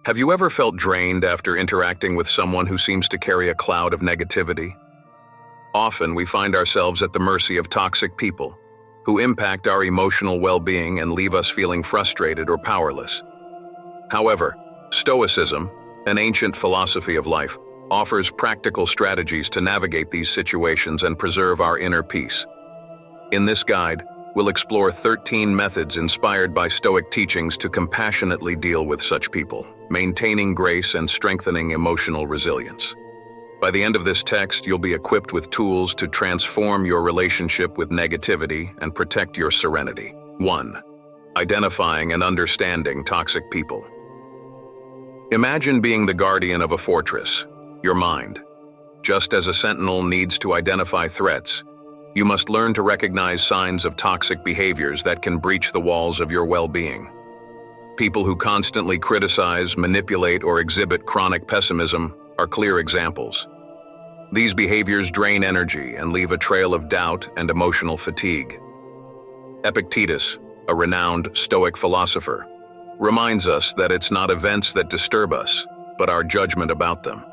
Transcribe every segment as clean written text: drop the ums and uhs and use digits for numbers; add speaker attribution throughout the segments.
Speaker 1: Have you ever felt drained after interacting with someone who seems to carry a cloud of negativity? Often we find ourselves at the mercy of toxic people who impact our emotional well-being and leave us feeling frustrated or powerless. However, Stoicism, an ancient philosophy of life, offers practical strategies to navigate these situations and preserve our inner peace. In this guide, we'll explore 13 methods inspired by Stoic teachings to compassionately deal with such people, maintaining grace and strengthening emotional resilience. By the end of this text, you'll be equipped with tools to transform your relationship with negativity and protect your serenity. 1. Identifying and understanding toxic people. Imagine being the guardian of a fortress, your mind. Just as a sentinel needs to identify threats, you must learn to recognize signs of toxic behaviors that can breach the walls of your well-being. People who constantly criticize, manipulate, or exhibit chronic pessimism are clear examples. These behaviors drain energy and leave a trail of doubt and emotional fatigue. Epictetus, a renowned Stoic philosopher, reminds us that it's not events that disturb us, but our judgment about them.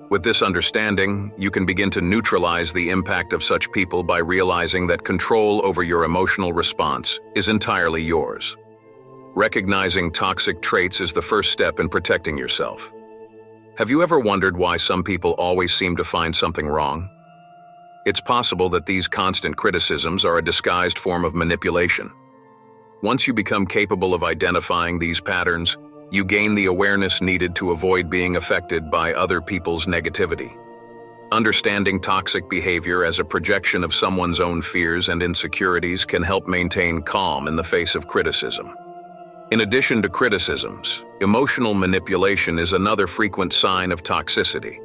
Speaker 1: With this understanding, you can begin to neutralize the impact of such people by realizing that control over your emotional response is entirely yours. Recognizing toxic traits is the first step in protecting yourself. Have you ever wondered why some people always seem to find something wrong? It's possible that these constant criticisms are a disguised form of manipulation. Once you become capable of identifying these patterns, you gain the awareness needed to avoid being affected by other people's negativity. Understanding toxic behavior as a projection of someone's own fears and insecurities can help maintain calm in the face of criticism. In addition to criticisms, emotional manipulation is another frequent sign of toxicity.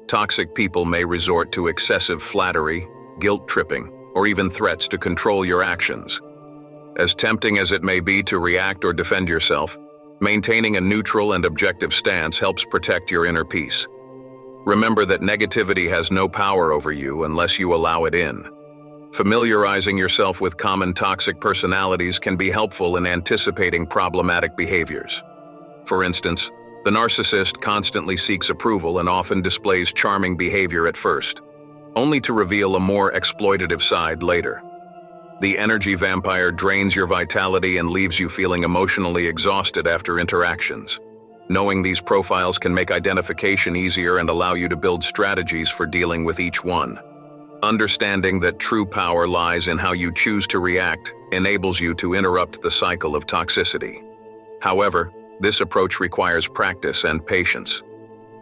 Speaker 1: Toxic people may resort to excessive flattery, guilt-tripping, or even threats to control your actions. As tempting as it may be to react or defend yourself, maintaining a neutral and objective stance helps protect your inner peace. Remember that negativity has no power over you unless you allow it in. Familiarizing yourself with common toxic personalities can be helpful in anticipating problematic behaviors. For instance, the narcissist constantly seeks approval and often displays charming behavior at first, only to reveal a more exploitative side later. The energy vampire drains your vitality and leaves you feeling emotionally exhausted after interactions. Knowing these profiles can make identification easier and allow you to build strategies for dealing with each one. Understanding that true power lies in how you choose to react enables you to interrupt the cycle of toxicity. However, this approach requires practice and patience.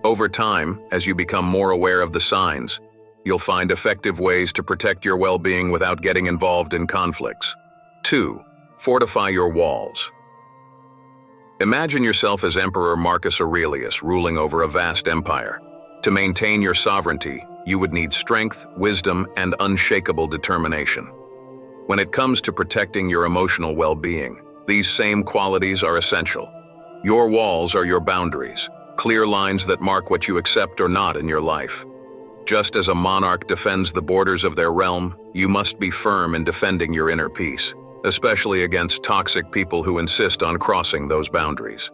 Speaker 1: Over time, as you become more aware of the signs, you'll find effective ways to protect your well-being without getting involved in conflicts. 2. Fortify your walls. Imagine yourself as Emperor Marcus Aurelius ruling over a vast empire. To maintain your sovereignty, you would need strength, wisdom, and unshakable determination. When it comes to protecting your emotional well-being, these same qualities are essential. Your walls are your boundaries, clear lines that mark what you accept or not in your life. Just as a monarch defends the borders of their realm, you must be firm in defending your inner peace, especially against toxic people who insist on crossing those boundaries.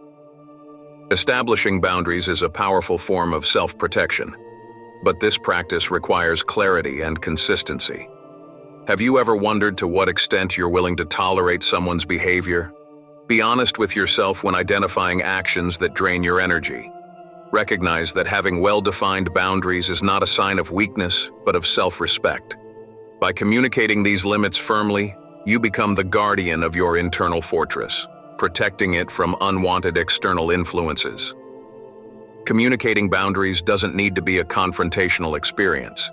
Speaker 1: Establishing boundaries is a powerful form of self-protection, but this practice requires clarity and consistency. Have you ever wondered to what extent you're willing to tolerate someone's behavior? Be honest with yourself when identifying actions that drain your energy. Recognize that having well-defined boundaries is not a sign of weakness, but of self-respect. By communicating these limits firmly, you become the guardian of your internal fortress, protecting it from unwanted external influences. Communicating boundaries doesn't need to be a confrontational experience.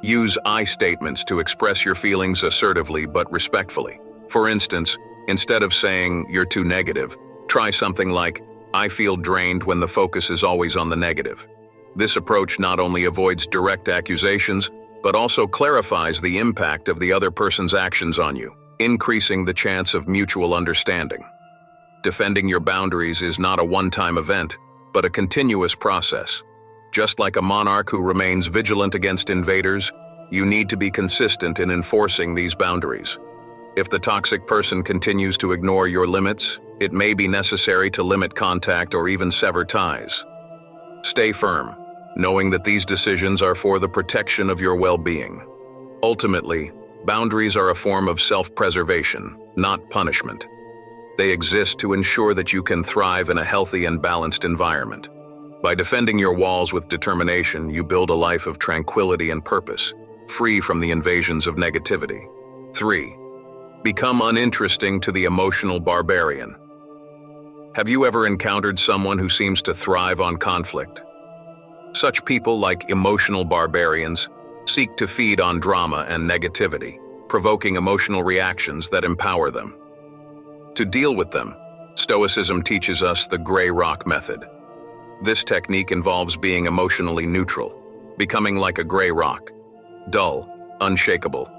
Speaker 1: Use I statements to express your feelings assertively but respectfully. For instance, instead of saying, "You're too negative," try something like, "I feel drained," when the focus is always on the negative. This approach not only avoids direct accusations, but also clarifies the impact of the other person's actions on you, increasing the chance of mutual understanding. Defending your boundaries is not a one-time event, but a continuous process. Just like a monarch who remains vigilant against invaders, you need to be consistent in enforcing these boundaries. If the toxic person continues to ignore your limits, it may be necessary to limit contact or even sever ties. Stay firm, knowing that these decisions are for the protection of your well-being. Ultimately, boundaries are a form of self-preservation, not punishment. They exist to ensure that you can thrive in a healthy and balanced environment. By defending your walls with determination, you build a life of tranquility and purpose, free from the invasions of negativity. 3. Become uninteresting to the emotional barbarian. Have you ever encountered someone who seems to thrive on conflict? Such people, like emotional barbarians, seek to feed on drama and negativity, provoking emotional reactions that empower them. To deal with them, Stoicism teaches us the gray rock method. This technique involves being emotionally neutral, becoming like a gray rock, dull, unshakable,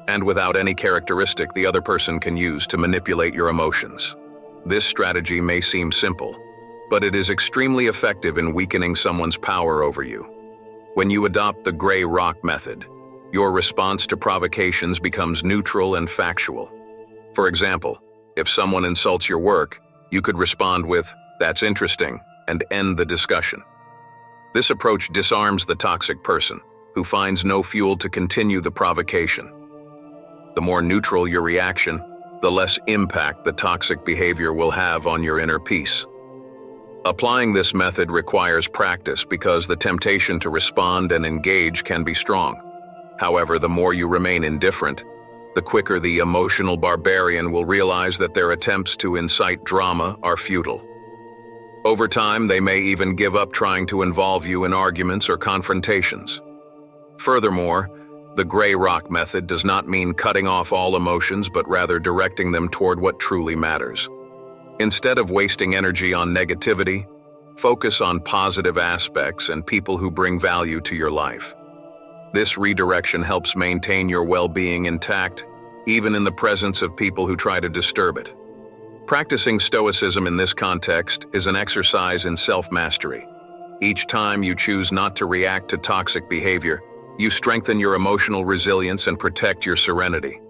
Speaker 1: and without any characteristic the other person can use to manipulate your emotions. This strategy may seem simple, but it is extremely effective in weakening someone's power over you. When you adopt the gray rock method, your response to provocations becomes neutral and factual. For example, if someone insults your work, you could respond with, "That's interesting," and end the discussion. This approach disarms the toxic person, who finds no fuel to continue the provocation. The more neutral your reaction, the less impact the toxic behavior will have on your inner peace. Applying this method requires practice because the temptation to respond and engage can be strong. However, the more you remain indifferent, the quicker the emotional barbarian will realize that their attempts to incite drama are futile. Over time, they may even give up trying to involve you in arguments or confrontations. Furthermore, the gray rock method does not mean cutting off all emotions, but rather directing them toward what truly matters. Instead of wasting energy on negativity, focus on positive aspects and people who bring value to your life. This redirection helps maintain your well-being intact, even in the presence of people who try to disturb it. Practicing Stoicism in this context is an exercise in self-mastery. Each time you choose not to react to toxic behavior, you strengthen your emotional resilience and protect your serenity.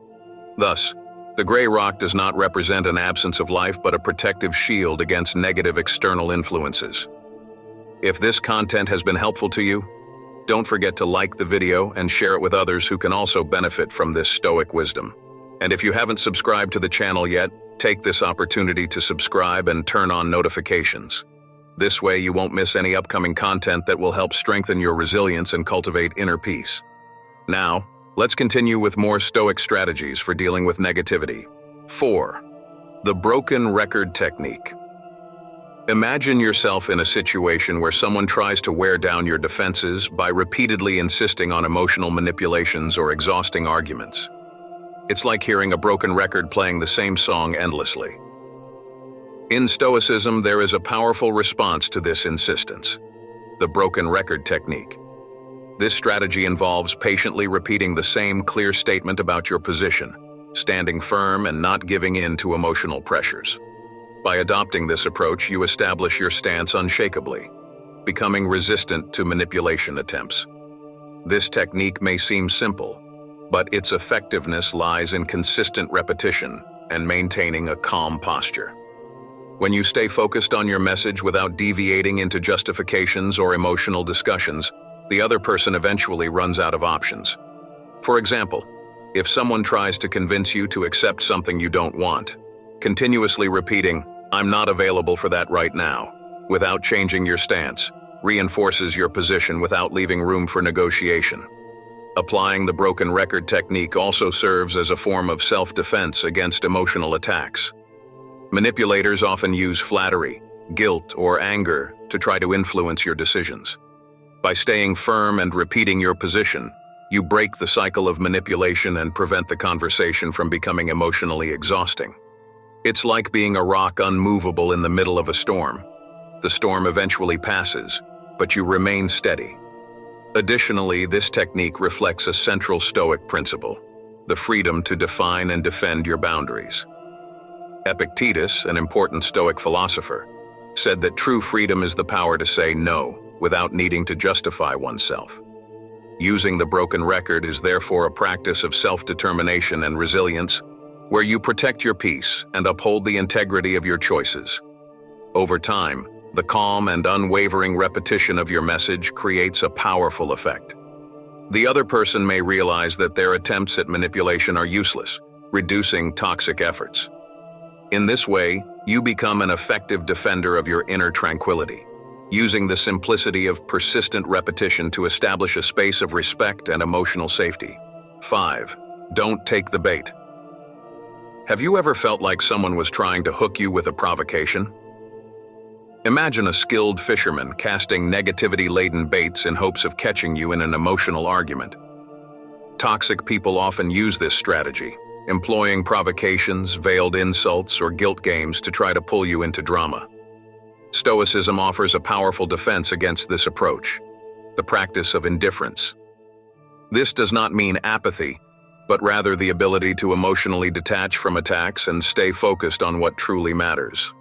Speaker 1: Thus, the gray rock does not represent an absence of life but a protective shield against negative external influences. If this content has been helpful to you, don't forget to like the video and share it with others who can also benefit from this Stoic wisdom. And if you haven't subscribed to the channel yet, take this opportunity to subscribe and turn on notifications. This way you won't miss any upcoming content that will help strengthen your resilience and cultivate inner peace. Now, let's continue with more Stoic strategies for dealing with negativity. 4. The broken record technique. Imagine yourself in a situation where someone tries to wear down your defenses by repeatedly insisting on emotional manipulations or exhausting arguments. It's like hearing a broken record playing the same song endlessly. In Stoicism, there is a powerful response to this insistence: the broken record technique. This strategy involves patiently repeating the same clear statement about your position, standing firm and not giving in to emotional pressures. By adopting this approach, you establish your stance unshakably, becoming resistant to manipulation attempts. This technique may seem simple, but its effectiveness lies in consistent repetition and maintaining a calm posture. When you stay focused on your message without deviating into justifications or emotional discussions, the other person eventually runs out of options. For example, if someone tries to convince you to accept something you don't want, continuously repeating, "I'm not available for that right now," without changing your stance, reinforces your position without leaving room for negotiation. Applying the broken record technique also serves as a form of self-defense against emotional attacks. Manipulators often use flattery, guilt, or anger to try to influence your decisions. By staying firm and repeating your position, you break the cycle of manipulation and prevent the conversation from becoming emotionally exhausting. It's like being a rock unmovable in the middle of a storm. The storm eventually passes, but you remain steady. Additionally, this technique reflects a central Stoic principle: the freedom to define and defend your boundaries. Epictetus, an important Stoic philosopher, said that true freedom is the power to say no without needing to justify oneself. Using the broken record is therefore a practice of self-determination and resilience, where you protect your peace and uphold the integrity of your choices. Over time, the calm and unwavering repetition of your message creates a powerful effect. The other person may realize that their attempts at manipulation are useless, reducing toxic efforts. In this way, you become an effective defender of your inner tranquility, using the simplicity of persistent repetition to establish a space of respect and emotional safety. 5. Don't take the bait. Have you ever felt like someone was trying to hook you with a provocation? Imagine a skilled fisherman casting negativity-laden baits in hopes of catching you in an emotional argument. Toxic people often use this strategy, employing provocations, veiled insults, or guilt games to try to pull you into drama. Stoicism offers a powerful defense against this approach, the practice of indifference. This does not mean apathy, but rather the ability to emotionally detach from attacks and stay focused on what truly matters.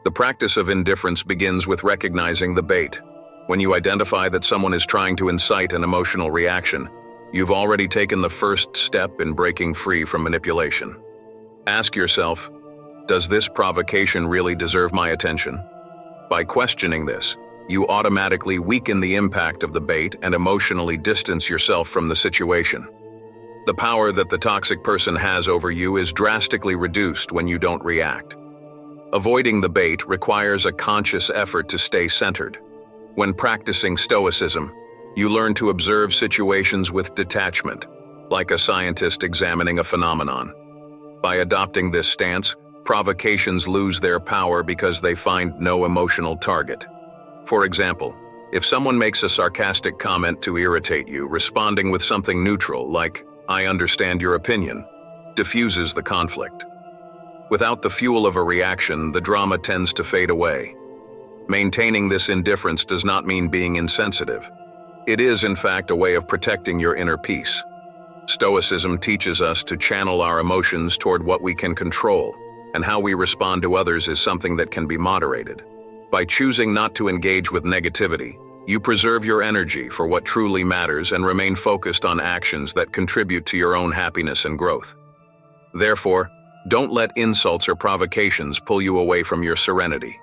Speaker 1: The practice of indifference begins with recognizing the bait. When you identify that someone is trying to incite an emotional reaction, you've already taken the first step in breaking free from manipulation. Ask yourself, does this provocation really deserve my attention? By questioning this, you automatically weaken the impact of the bait and emotionally distance yourself from the situation. The power that the toxic person has over you is drastically reduced when you don't react. Avoiding the bait requires a conscious effort to stay centered. When practicing Stoicism, you learn to observe situations with detachment, like a scientist examining a phenomenon. By adopting this stance, provocations lose their power because they find no emotional target. For example, if someone makes a sarcastic comment to irritate you, responding with something neutral, like, "I understand your opinion," diffuses the conflict. Without the fuel of a reaction, the drama tends to fade away. Maintaining this indifference does not mean being insensitive. It is, in fact, a way of protecting your inner peace. Stoicism teaches us to channel our emotions toward what we can control, and how we respond to others is something that can be moderated. By choosing not to engage with negativity, you preserve your energy for what truly matters and remain focused on actions that contribute to your own happiness and growth. Therefore, don't let insults or provocations pull you away from your serenity.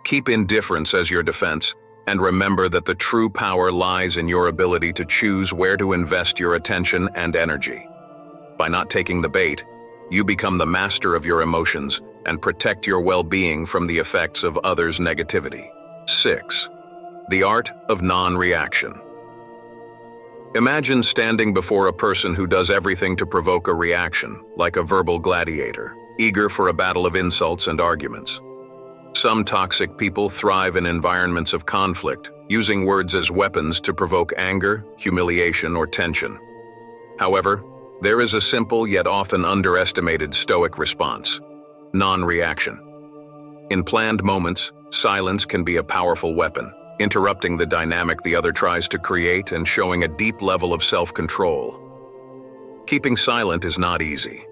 Speaker 1: Keep indifference as your defense, and remember that the true power lies in your ability to choose where to invest your attention and energy. By not taking the bait, you become the master of your emotions and protect your well-being from the effects of others' negativity. 6. The art of non-reaction. Imagine standing before a person who does everything to provoke a reaction, like a verbal gladiator, eager for a battle of insults and arguments. Some toxic people thrive in environments of conflict, using words as weapons to provoke anger, humiliation, or tension. However, there is a simple yet often underestimated Stoic response: non-reaction. In planned moments, silence can be a powerful weapon, interrupting the dynamic the other tries to create and showing a deep level of self-control. Keeping silent is not easy.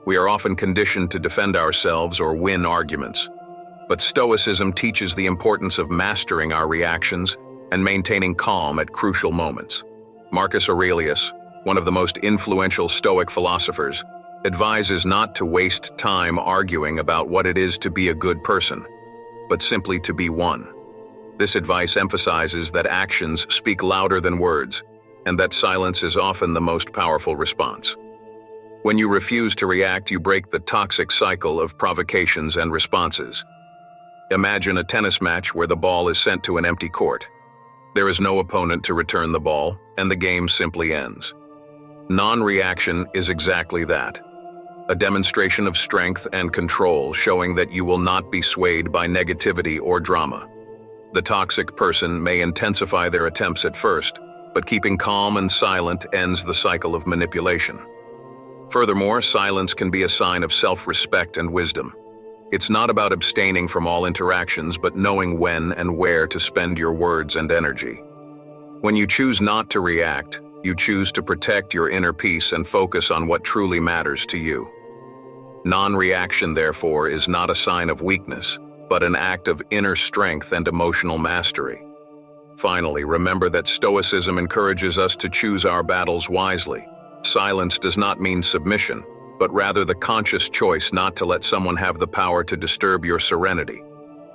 Speaker 1: We are often conditioned to defend ourselves or win arguments. But Stoicism teaches the importance of mastering our reactions and maintaining calm at crucial moments. Marcus Aurelius, one of the most influential Stoic philosophers, advises not to waste time arguing about what it is to be a good person, but simply to be one. This advice emphasizes that actions speak louder than words, and that silence is often the most powerful response. When you refuse to react, you break the toxic cycle of provocations and responses. Imagine a tennis match where the ball is sent to an empty court. There is no opponent to return the ball, and the game simply ends. Non-reaction is exactly that. A demonstration of strength and control, showing that you will not be swayed by negativity or drama. The toxic person may intensify their attempts at first, but keeping calm and silent ends the cycle of manipulation. Furthermore, silence can be a sign of self-respect and wisdom. It's not about abstaining from all interactions, but knowing when and where to spend your words and energy. When you choose not to react, you choose to protect your inner peace and focus on what truly matters to you. Non-reaction, therefore, is not a sign of weakness, but an act of inner strength and emotional mastery. Finally, remember that Stoicism encourages us to choose our battles wisely. Silence does not mean submission, but rather the conscious choice not to let someone have the power to disturb your serenity.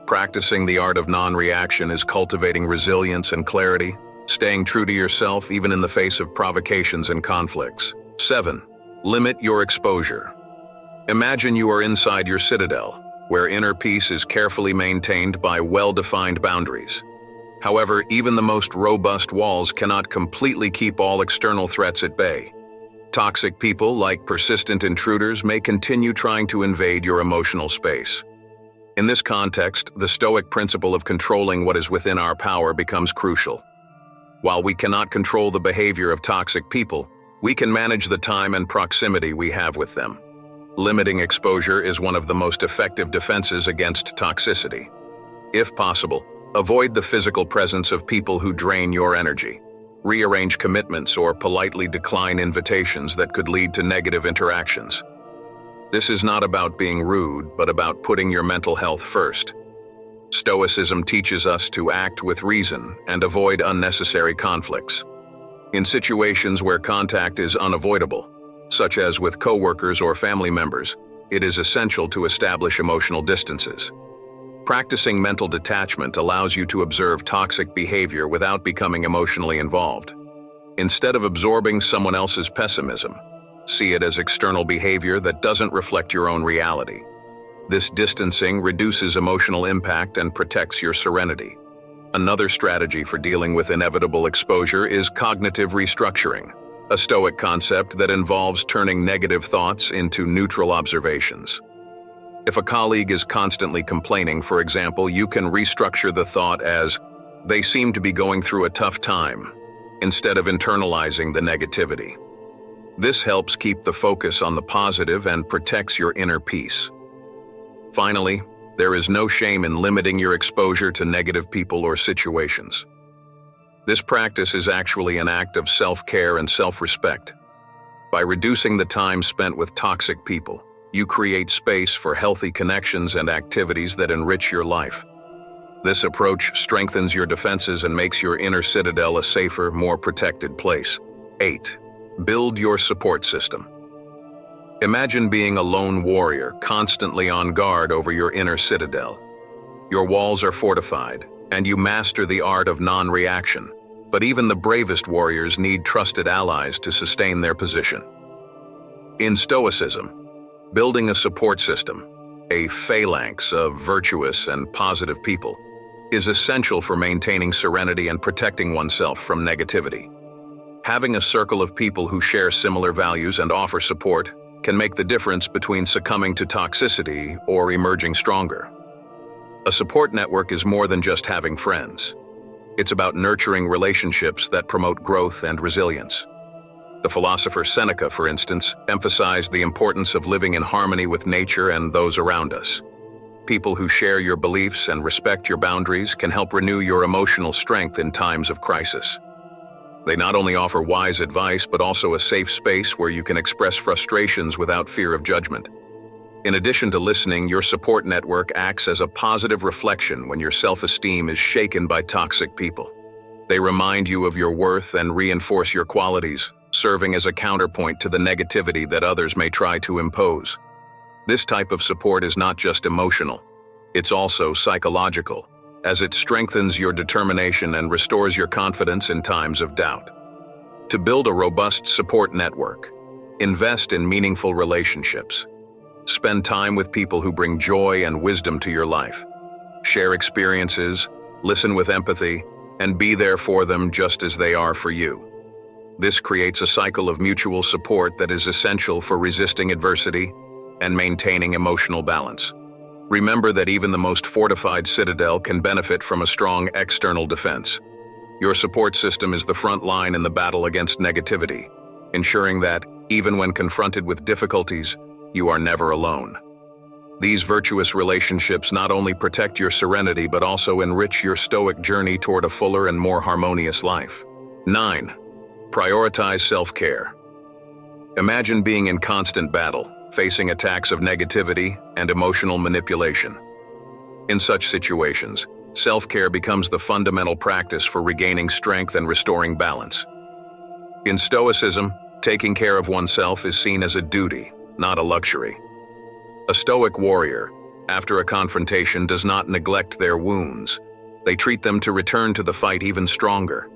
Speaker 1: Practicing the art of non-reaction is cultivating resilience and clarity, staying true to yourself even in the face of provocations and conflicts. 7. Limit your exposure. Imagine you are inside your citadel, where inner peace is carefully maintained by well-defined boundaries. However, even the most robust walls cannot completely keep all external threats at bay. Toxic people, like persistent intruders, may continue trying to invade your emotional space. In this context, the Stoic principle of controlling what is within our power becomes crucial. While we cannot control the behavior of toxic people, we can manage the time and proximity we have with them. Limiting exposure is one of the most effective defenses against toxicity. If possible, avoid the physical presence of people who drain your energy. Rearrange commitments or politely decline invitations that could lead to negative interactions. This is not about being rude, but about putting your mental health first. Stoicism teaches us to act with reason and avoid unnecessary conflicts. In situations where contact is unavoidable, such as with coworkers or family members, it is essential to establish emotional distances. Practicing mental detachment allows you to observe toxic behavior without becoming emotionally involved. Instead of absorbing someone else's pessimism, see it as external behavior that doesn't reflect your own reality. This distancing reduces emotional impact and protects your serenity. Another strategy for dealing with inevitable exposure is cognitive restructuring, a Stoic concept that involves turning negative thoughts into neutral observations. If a colleague is constantly complaining, for example, you can restructure the thought as, "They seem to be going through a tough time," instead of internalizing the negativity. This helps keep the focus on the positive and protects your inner peace. Finally, there is no shame in limiting your exposure to negative people or situations. This practice is actually an act of self-care and self-respect. By reducing the time spent with toxic people, you create space for healthy connections and activities that enrich your life. This approach strengthens your defenses and makes your inner citadel a safer, more protected place. 8. Build your support system. Imagine being a lone warrior, constantly on guard over your inner citadel. Your walls are fortified, and you master the art of non-reaction. But even the bravest warriors need trusted allies to sustain their position. In Stoicism, building a support system, a phalanx of virtuous and positive people, is essential for maintaining serenity and protecting oneself from negativity. Having a circle of people who share similar values and offer support can make the difference between succumbing to toxicity or emerging stronger. A support network is more than just having friends. It's about nurturing relationships that promote growth and resilience. The philosopher Seneca, for instance, emphasized the importance of living in harmony with nature and those around us. People who share your beliefs and respect your boundaries can help renew your emotional strength in times of crisis. They not only offer wise advice, but also a safe space where you can express frustrations without fear of judgment. In addition to listening, your support network acts as a positive reflection when your self-esteem is shaken by toxic people. They remind you of your worth and reinforce your qualities, serving as a counterpoint to the negativity that others may try to impose. This type of support is not just emotional, it's also psychological, as it strengthens your determination and restores your confidence in times of doubt. To build a robust support network, invest in meaningful relationships. Spend time with people who bring joy and wisdom to your life. Share experiences, listen with empathy, and be there for them just as they are for you. This creates a cycle of mutual support that is essential for resisting adversity and maintaining emotional balance. Remember that even the most fortified citadel can benefit from a strong external defense. Your support system is the front line in the battle against negativity, ensuring that, even when confronted with difficulties, you are never alone. These virtuous relationships not only protect your serenity but also enrich your Stoic journey toward a fuller and more harmonious life. 9. Prioritize self-care. Imagine being in constant battle, facing attacks of negativity and emotional manipulation. In such situations, self-care becomes the fundamental practice for regaining strength and restoring balance. In Stoicism, taking care of oneself is seen as a duty, not a luxury. A Stoic warrior, after a confrontation, does not neglect their wounds. They treat them to return to the fight even stronger.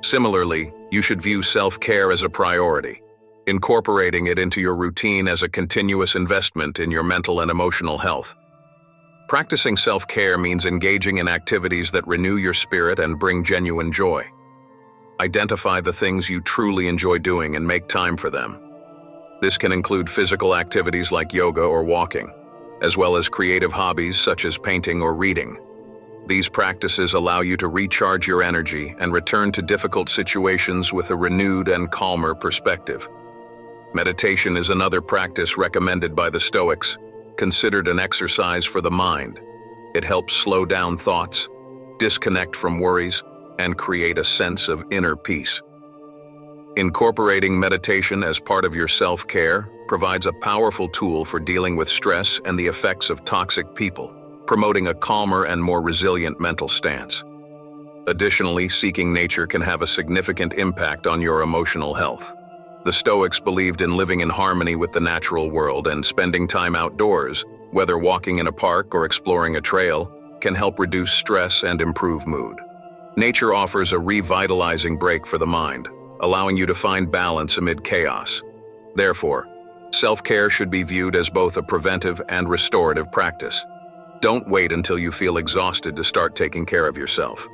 Speaker 1: Similarly, you should view self-care as a priority, incorporating it into your routine as a continuous investment in your mental and emotional health. Practicing self-care means engaging in activities that renew your spirit and bring genuine joy. Identify the things you truly enjoy doing and make time for them. This can include physical activities like yoga or walking, as well as creative hobbies such as painting or reading. These practices allow you to recharge your energy and return to difficult situations with a renewed and calmer perspective. Meditation is another practice recommended by the Stoics, considered an exercise for the mind. It helps slow down thoughts, disconnect from worries, and create a sense of inner peace. Incorporating meditation as part of your self-care provides a powerful tool for dealing with stress and the effects of toxic people, promoting a calmer and more resilient mental stance. Additionally, seeking nature can have a significant impact on your emotional health. The Stoics believed in living in harmony with the natural world, and spending time outdoors, whether walking in a park or exploring a trail, can help reduce stress and improve mood. Nature offers a revitalizing break for the mind, allowing you to find balance amid chaos. Therefore, self-care should be viewed as both a preventive and restorative practice. Don't wait until you feel exhausted to start taking care of yourself.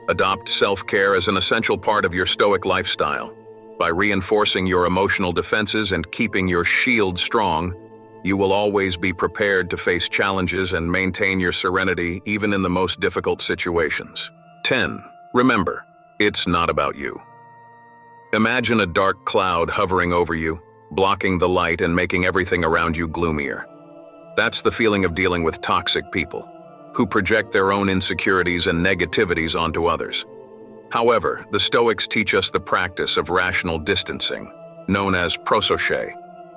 Speaker 1: Adopt self-care as an essential part of your Stoic lifestyle. By reinforcing your emotional defenses and keeping your shield strong, you will always be prepared to face challenges and maintain your serenity even in the most difficult situations. 10. Remember, it's not about you. Imagine a dark cloud hovering over you, blocking the light and making everything around you gloomier. That's the feeling of dealing with toxic people, who project their own insecurities and negativities onto others. However, the Stoics teach us the practice of rational distancing, known as prosoche,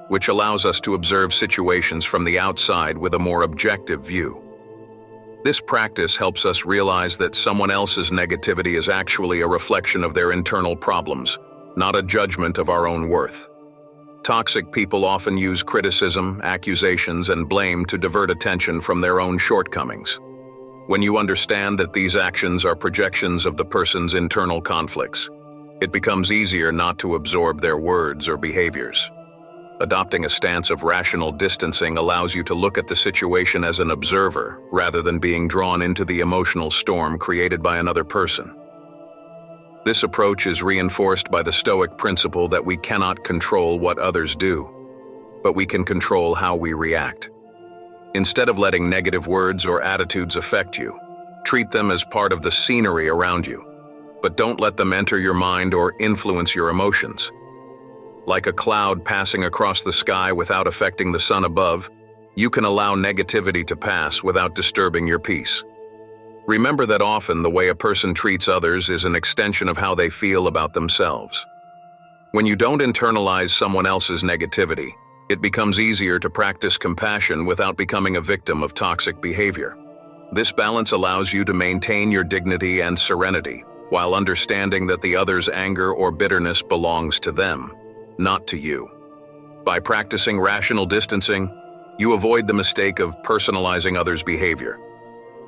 Speaker 1: which allows us to observe situations from the outside with a more objective view. This practice helps us realize that someone else's negativity is actually a reflection of their internal problems, not a judgment of our own worth. Toxic people often use criticism, accusations, and blame to divert attention from their own shortcomings. When you understand that these actions are projections of the person's internal conflicts, it becomes easier not to absorb their words or behaviors. Adopting a stance of rational distancing allows you to look at the situation as an observer rather than being drawn into the emotional storm created by another person. This approach is reinforced by the Stoic principle that we cannot control what others do, but we can control how we react. Instead of letting negative words or attitudes affect you, treat them as part of the scenery around you, but don't let them enter your mind or influence your emotions. Like a cloud passing across the sky without affecting the sun above, you can allow negativity to pass without disturbing your peace. Remember that often the way a person treats others is an extension of how they feel about themselves. When you don't internalize someone else's negativity, it becomes easier to practice compassion without becoming a victim of toxic behavior. This balance allows you to maintain your dignity and serenity, while understanding that the other's anger or bitterness belongs to them, not to you. By practicing rational distancing, you avoid the mistake of personalizing others' behavior.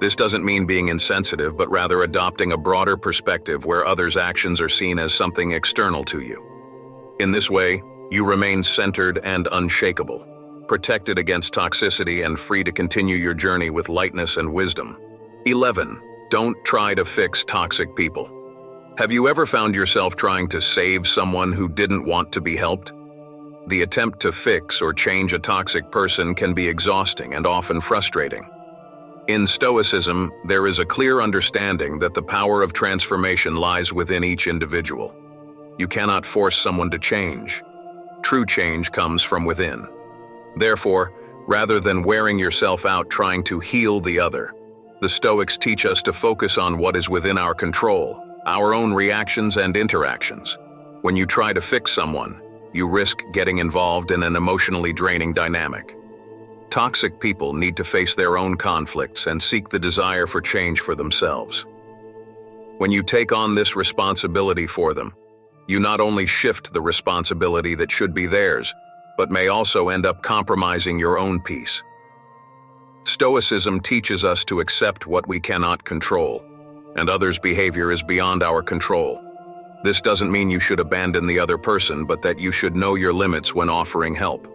Speaker 1: This doesn't mean being insensitive, but rather adopting a broader perspective where others' actions are seen as something external to you. In this way, you remain centered and unshakable, protected against toxicity and free to continue your journey with lightness and wisdom. 11. Don't try to fix toxic people. Have you ever found yourself trying to save someone who didn't want to be helped? The attempt to fix or change a toxic person can be exhausting and often frustrating. In Stoicism, there is a clear understanding that the power of transformation lies within each individual. You cannot force someone to change. True change comes from within. Therefore, rather than wearing yourself out trying to heal the other, the Stoics teach us to focus on what is within our control, our own reactions and interactions. When you try to fix someone, you risk getting involved in an emotionally draining dynamic. Toxic people need to face their own conflicts and seek the desire for change for themselves. When you take on this responsibility for them, you not only shift the responsibility that should be theirs, but may also end up compromising your own peace. Stoicism teaches us to accept what we cannot control, and others' behavior is beyond our control. This doesn't mean you should abandon the other person, but that you should know your limits when offering help.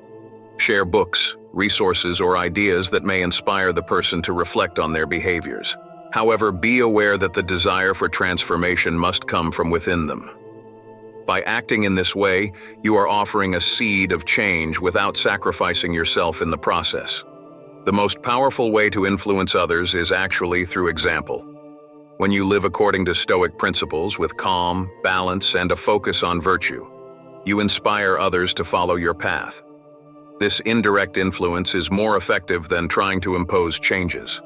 Speaker 1: Share books, resources, or ideas that may inspire the person to reflect on their behaviors. However, be aware that the desire for transformation must come from within them. By acting in this way, you are offering a seed of change without sacrificing yourself in the process. The most powerful way to influence others is actually through example. When you live according to Stoic principles with calm, balance, and a focus on virtue, you inspire others to follow your path. This indirect influence is more effective than trying to impose changes.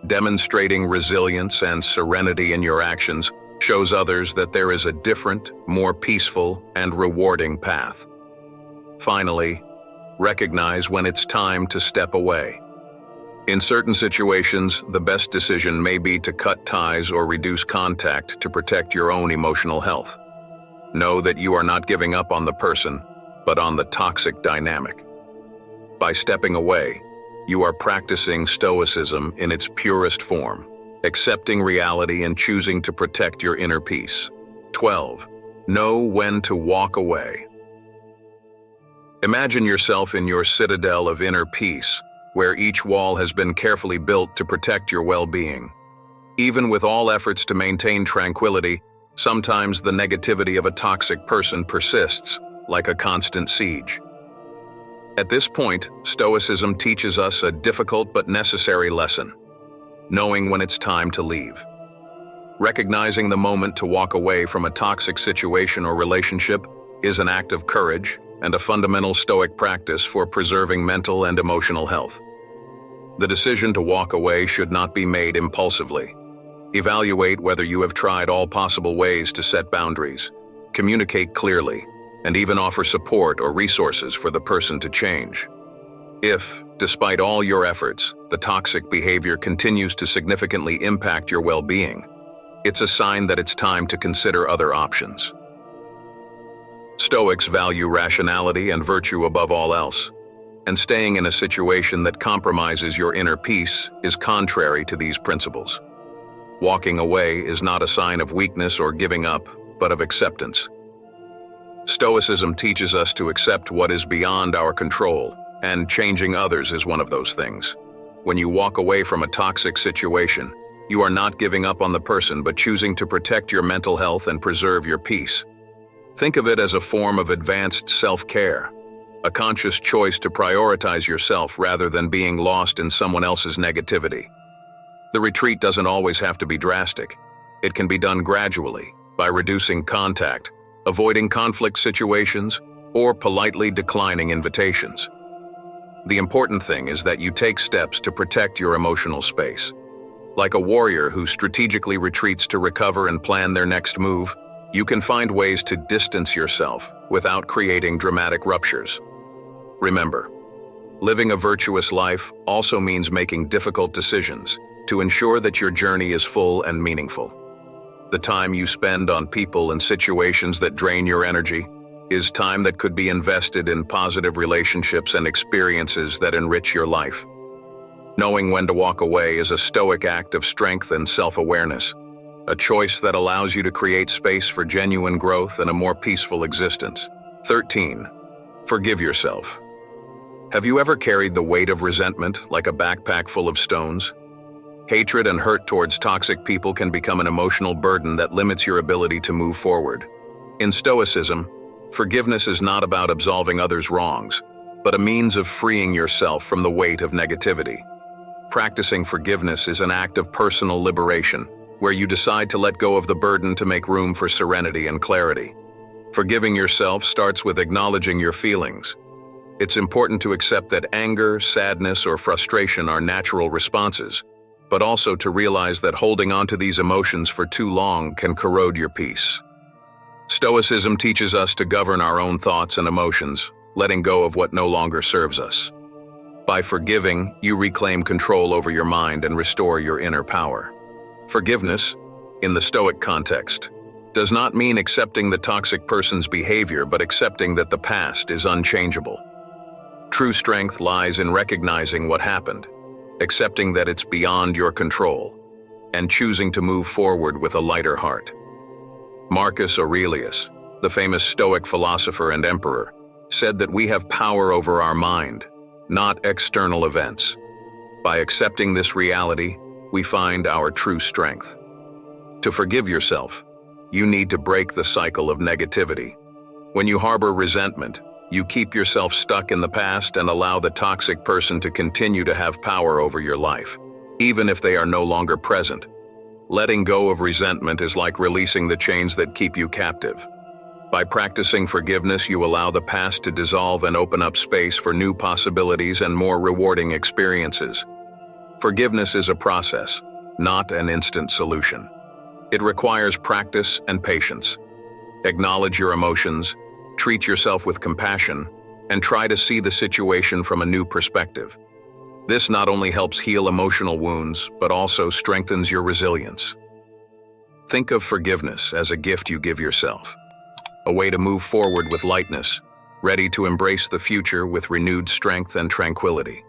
Speaker 1: Demonstrating resilience and serenity in your actions shows others that there is a different, more peaceful, and rewarding path. Finally, recognize when it's time to step away. In certain situations, the best decision may be to cut ties or reduce contact to protect your own emotional health. Know that you are not giving up on the person, but on the toxic dynamic. By stepping away, you are practicing Stoicism in its purest form, accepting reality and choosing to protect your inner peace. 12. Know when to walk away. Imagine yourself in your citadel of inner peace, where each wall has been carefully built to protect your well-being. Even with all efforts to maintain tranquility, sometimes the negativity of a toxic person persists, like a constant siege. At this point, Stoicism teaches us a difficult but necessary lesson: knowing when it's time to leave. Recognizing the moment to walk away from a toxic situation or relationship is an act of courage and a fundamental Stoic practice for preserving mental and emotional health. The decision to walk away should not be made impulsively. Evaluate whether you have tried all possible ways to set boundaries, communicate clearly, and even offer support or resources for the person to change. If, despite all your efforts, the toxic behavior continues to significantly impact your well-being, it's a sign that it's time to consider other options. Stoics value rationality and virtue above all else, and staying in a situation that compromises your inner peace is contrary to these principles. Walking away is not a sign of weakness or giving up, but of acceptance. Stoicism teaches us to accept what is beyond our control, and changing others is one of those things. When you walk away from a toxic situation, you are not giving up on the person but choosing to protect your mental health and preserve your peace. Think of it as a form of advanced self-care, a conscious choice to prioritize yourself rather than being lost in someone else's negativity. The retreat doesn't always have to be drastic. It can be done gradually, by reducing contact, avoiding conflict situations, or politely declining invitations. The important thing is that you take steps to protect your emotional space. Like a warrior who strategically retreats to recover and plan their next move, you can find ways to distance yourself without creating dramatic ruptures. Remember, living a virtuous life also means making difficult decisions to ensure that your journey is full and meaningful. The time you spend on people and situations that drain your energy is time that could be invested in positive relationships and experiences that enrich your life. Knowing when to walk away is a Stoic act of strength and self-awareness, a choice that allows you to create space for genuine growth and a more peaceful existence. 13. Forgive yourself. Have you ever carried the weight of resentment like a backpack full of stones? Hatred and hurt towards toxic people can become an emotional burden that limits your ability to move forward. In Stoicism, forgiveness is not about absolving others' wrongs, but a means of freeing yourself from the weight of negativity. Practicing forgiveness is an act of personal liberation, where you decide to let go of the burden to make room for serenity and clarity. Forgiving yourself starts with acknowledging your feelings. It's important to accept that anger, sadness, or frustration are natural responses, but also to realize that holding on to these emotions for too long can corrode your peace. Stoicism teaches us to govern our own thoughts and emotions, letting go of what no longer serves us. By forgiving, you reclaim control over your mind and restore your inner power. Forgiveness, in the Stoic context, does not mean accepting the toxic person's behavior, but accepting that the past is unchangeable. True strength lies in recognizing what happened, accepting that it's beyond your control, and choosing to move forward with a lighter heart. Marcus Aurelius, the famous Stoic philosopher and emperor, said that we have power over our mind, not external events. By accepting this reality, we find our true strength. To forgive yourself, you need to break the cycle of negativity. When you harbor resentment, you keep yourself stuck in the past and allow the toxic person to continue to have power over your life, even if they are no longer present. Letting go of resentment is like releasing the chains that keep you captive. By practicing forgiveness, you allow the past to dissolve and open up space for new possibilities and more rewarding experiences. Forgiveness is a process, not an instant solution. It requires practice and patience. Acknowledge your emotions, treat yourself with compassion, and try to see the situation from a new perspective. This not only helps heal emotional wounds, but also strengthens your resilience. Think of forgiveness as a gift you give yourself, a way to move forward with lightness, ready to embrace the future with renewed strength and tranquility.